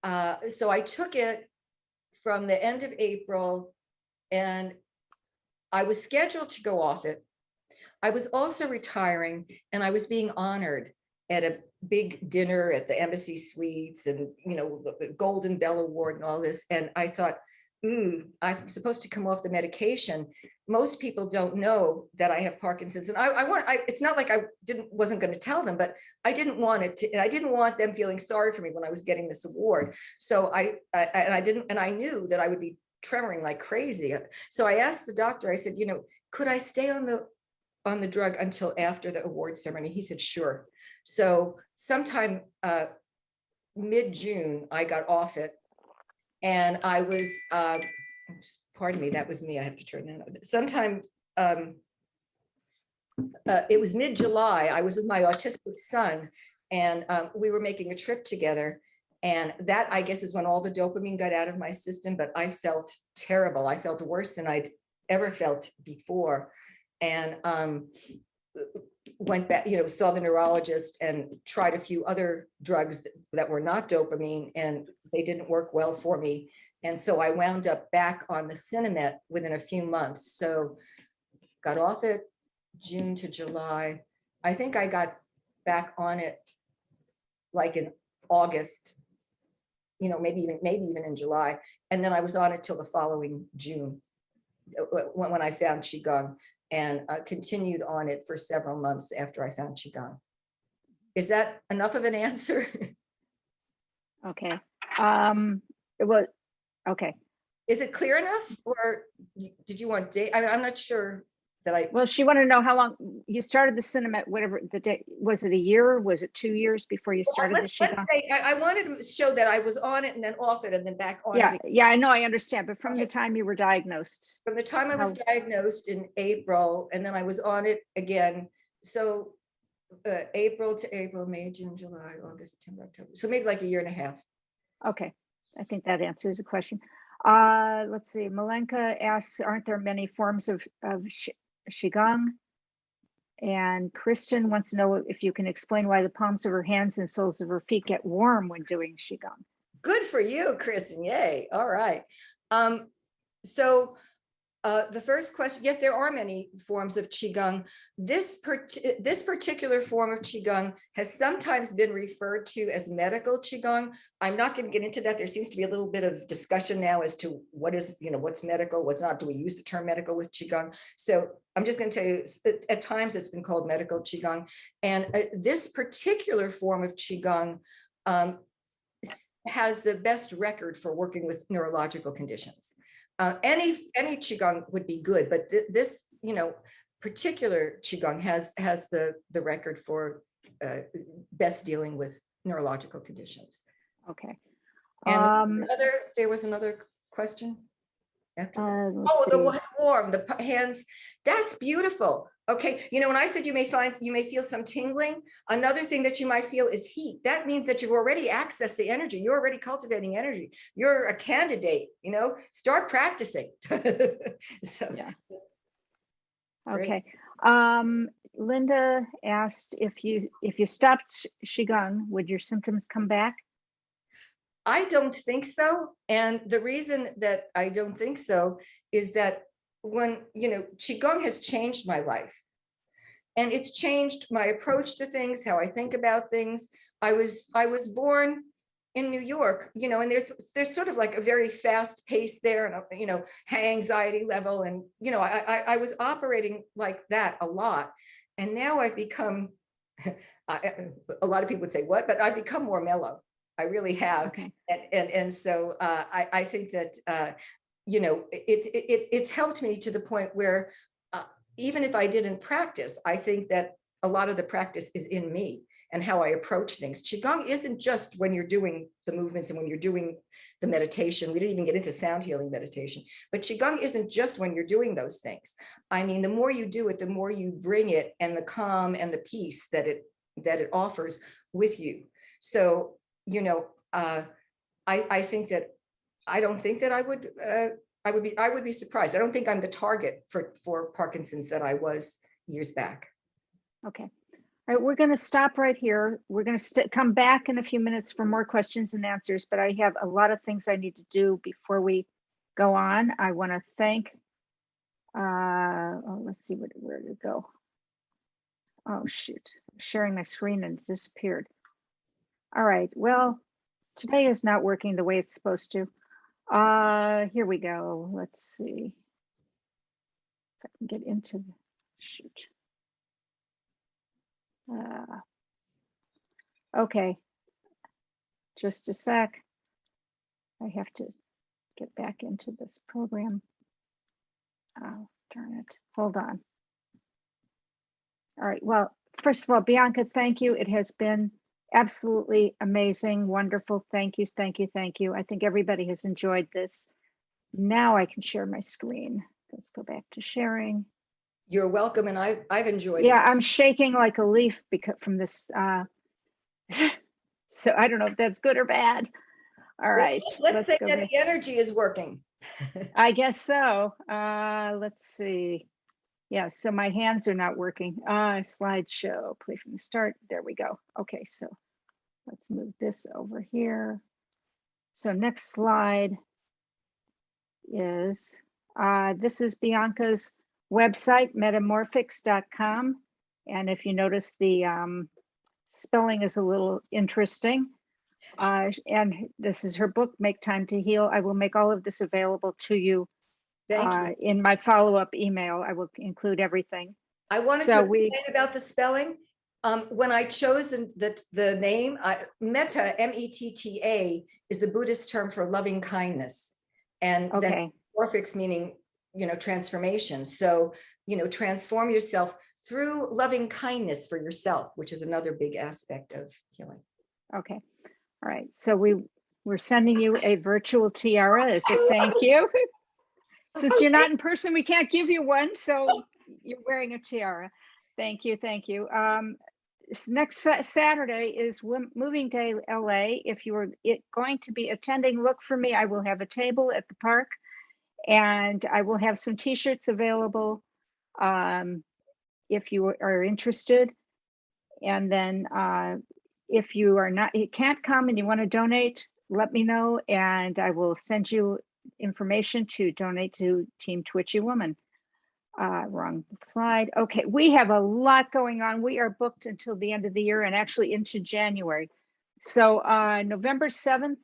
so I took it from the end of April, and I was scheduled to go off it. I was also retiring, and I was being honored at a big dinner at the Embassy Suites and, the Golden Bell Award and all this. And I thought, I'm supposed to come off the medication. Most people don't know that I have Parkinson's. And it's not like I wasn't going to tell them, but I didn't want it to, and I didn't want them feeling sorry for me when I was getting this award. So I knew that I would be tremoring like crazy. So I asked the doctor, I said, could I stay on the drug until after the award ceremony? He said, sure. So sometime mid-June, I got off it, and I was, pardon me, that was me. I have to turn that on. Sometime, it was mid-July. I was with my autistic son, and we were making a trip together. And that, I guess, is when all the dopamine got out of my system, but I felt terrible. I felt worse than I'd ever felt before. And went back, saw the neurologist and tried a few other drugs that were not dopamine, and they didn't work well for me. And so I wound up back on the Cinemet within a few months. So got off it June to July. I think I got back on it like in August, maybe even in July. And then I was on it till the following June when I found qigong, and continued on it for several months after I found qigong. Is that enough of an answer? Okay. Well, okay. Is it clear enough, or did you want date? I'm not sure Well, she wanted to know how long you started the cinema, whatever the day, was it a year? Was it 2 years before you started the Let's Qigong? say I wanted to show that I was on it and then off it and then back on Yeah, it. yeah, I know, I understand, but from Okay. the time you were diagnosed. From the time I was How- diagnosed in April, and then I was on it again. So April to April, May, June, July, August, September, October. So maybe like a year and a half. Okay, I think that answers the question. Let's see, Malenka asks, aren't there many forms of Qigong? And Kristen wants to know if you can explain why the palms of her hands and soles of her feet get warm when doing Qigong. Good for you, Kristen. Yay. All right. So the first question, yes, there are many forms of Qigong. This particular form of Qigong has sometimes been referred to as medical Qigong. I'm not going to get into that. There seems to be a little bit of discussion now as to what is, what's medical, what's not. Do we use the term medical with Qigong? So I'm just going to tell you, at times it's been called medical Qigong. And this particular form of Qigong has the best record for working with neurological conditions. Any Qigong would be good, but this, particular Qigong has the record for best dealing with neurological conditions. Okay. And there was another question after that. Let's The see. warm, the hands, that's beautiful. Okay, when I said you may feel some tingling, another thing that you might feel is heat. That means that you've already accessed the energy. You're already cultivating energy. You're a candidate, start practicing. So, Yeah. Great. Okay. Linda asked if you stopped Qigong, would your symptoms come back? I don't think so. And the reason that I don't think so is that when, Qigong has changed my life and it's changed my approach to things, how I think about things. I was born in New York, and there's sort of like a very fast pace there and, high anxiety level. And, I was operating like that a lot. And now I've become, a lot of people would say what, but I've become more mellow. I really have. Okay. And so I think that, it's helped me to the point where even if I didn't practice, I think that a lot of the practice is in me and how I approach things. Qigong isn't just when you're doing the movements and when you're doing the meditation. We didn't even get into sound healing meditation, but Qigong isn't just when you're doing those things. I mean, the more you do it, the more you bring it and the calm and the peace that it offers with you. So, I think that I don't think that I would be surprised. I don't think I'm the target for Parkinson's that I was years back. Okay. All right, we're going to stop right here. We're going to come back in a few minutes for more questions and answers, but I have a lot of things I need to do before we go on. I want to thank, let's see where to go. Oh, shoot. Sharing my screen and it disappeared. All right, well, today is not working the way it's supposed to. Here we go. Let's see if I can get into the shoot. Okay, just a sec. I have to get back into this program. Oh, darn it. Hold on. All right, well, first of all, Bianca, thank you. It has been absolutely amazing, wonderful. Thank you, thank you, thank you. I think everybody has enjoyed this. Now I can share my screen. Let's go back to sharing. You're welcome, and I've enjoyed Yeah, it. I'm shaking like a leaf because from this. So I don't know if that's good or bad. All right, Let's say go that back. the energy is working. I guess so. Let's see. Yeah, so my hands are not working. Slideshow, play from the start. There we go. Okay, so let's move this over here. So next slide is, this is Bianca's website, metamorphics.com. And if you notice, the spelling is a little interesting. And this is her book, Make Time to Heal. I will make all of this available to you. Thank you. In my follow-up email. I will include everything. I wanted to explain about the spelling. When I chose the name, Metta, M-E-T-T-A, is the Buddhist term for loving kindness. And then morphics meaning, transformation. So, transform yourself through loving kindness for yourself, which is another big aspect of healing. Okay. All right. So we're sending you a virtual tiara as a thank you. Since you're not in person, we can't give you one. So you're wearing a tiara. Thank you. Thank you. Next Saturday is Moving Day LA. If you are going to be attending, look for me. I will have a table at the park, and I will have some t-shirts available if you are interested. And then if you can't come and you want to donate, let me know, and I will send you information to donate to Team Twitchy Woman. Wrong slide. Okay, we have a lot going on. We are booked until the end of the year and actually into January. So November 7th,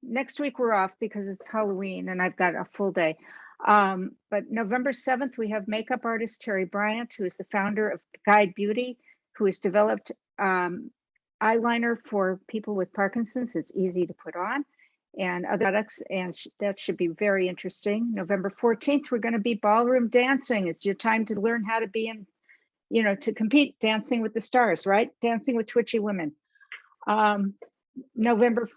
next week we're off because it's Halloween and I've got a full day. But November 7th, we have makeup artist Terry Bryant, who is the founder of Guide Beauty, who has developed eyeliner for people with Parkinson's. It's easy to put on, and other products, and that should be very interesting. November 14th, we're going to be ballroom dancing. It's your time to learn how to be in, to compete, Dancing with the Stars, right? Dancing with Twitchy Women. December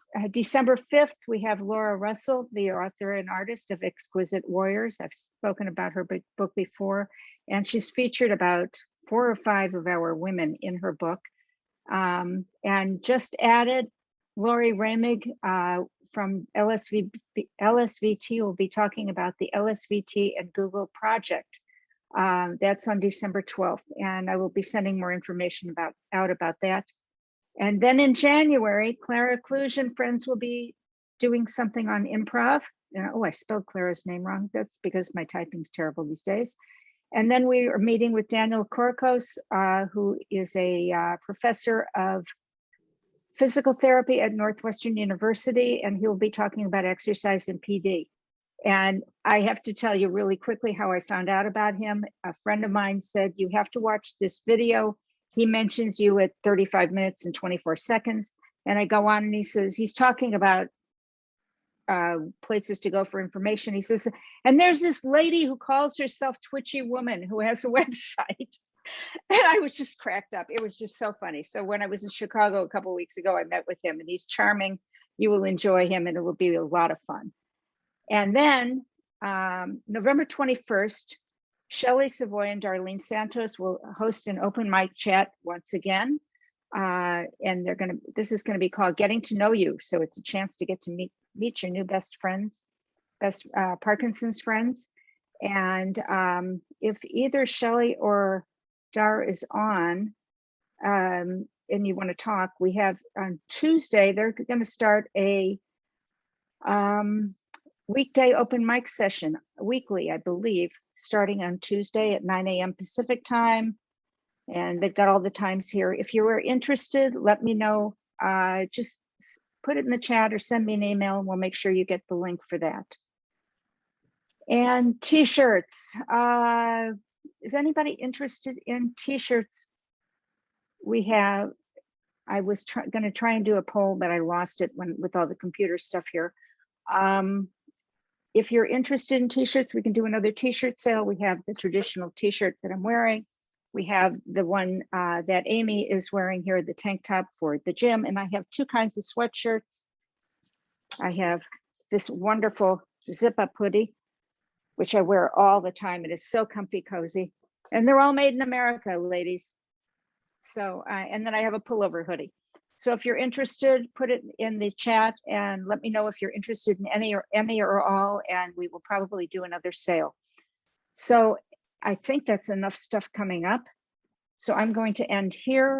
5th, we have Laura Russell, the author and artist of Exquisite Warriors. I've spoken about her book before, and she's featured about 4 or 5 of our women in her book. And just added, Lori Ramig from LSVT will be talking about the LSVT and Google project. That's on December 12th, and I will be sending more information out about that. And then in January, Clara Kluge and friends will be doing something on improv. Oh, I spelled Clara's name wrong. That's because my typing's terrible these days. And then we are meeting with Daniel Korkos, who is a professor of physical therapy at Northwestern University, and he will be talking about exercise and PD. And I have to tell you really quickly how I found out about him. A friend of mine said, you have to watch this video. He mentions you at 35 minutes and 24 seconds. And I go on and he says, he's talking about places to go for information. He says, and there's this lady who calls herself Twitchy Woman who has a website. And I was just cracked up. It was just so funny. So when I was in Chicago a couple of weeks ago, I met with him, and he's charming. You will enjoy him, and it will be a lot of fun. And then November 21st, Shelley Savoy and Darlene Santos will host an open mic chat once again. And this is going to be called Getting to Know You. So it's a chance to get to meet your new best friends, Parkinson's friends. And if either Shelley or Dar is on and you want to talk, we have on Tuesday, they're going to start a weekday open mic session, weekly, I believe, starting on Tuesday at 9 a.m. Pacific time. And they've got all the times here. If you are interested, let me know. Just put it in the chat or send me an email, and we'll make sure you get the link for that. And t-shirts. Is anybody interested in t-shirts? I was going to try and do a poll, but I lost it with all the computer stuff here. If you're interested in t-shirts, we can do another t-shirt sale. We have the traditional t-shirt that I'm wearing. We have the one that Amy is wearing here, the tank top for the gym. And I have 2 kinds of sweatshirts. I have this wonderful zip-up hoodie, which I wear all the time. It is so comfy, cozy. And they're all made in America, ladies. So, and then I have a pullover hoodie. So if you're interested, put it in the chat and let me know if you're interested in any or all, and we will probably do another sale. So I think that's enough stuff coming up. So I'm going to end here.